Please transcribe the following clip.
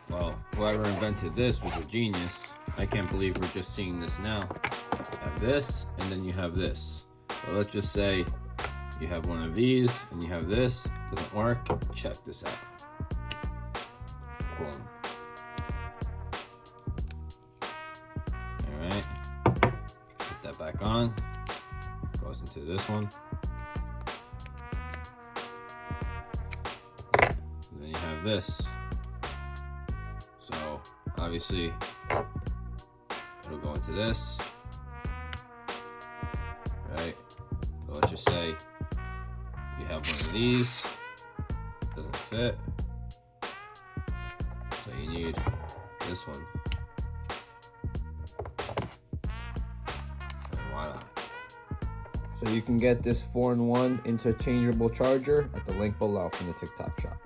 Well, whoever invented this was a genius. I can't believe we're just seeing this now. You have this, and then you have this. So let's just say you have one of these, and you have this. Doesn't work. Check this out. Boom. All right. Put that back on. Goes into this one. And then you have this. So obviously it'll go into this, right? So let's just say you have one of these, doesn't fit, so you need this one. And voila. So you can get this 4-in-1 interchangeable charger at the link below from the TikTok shop.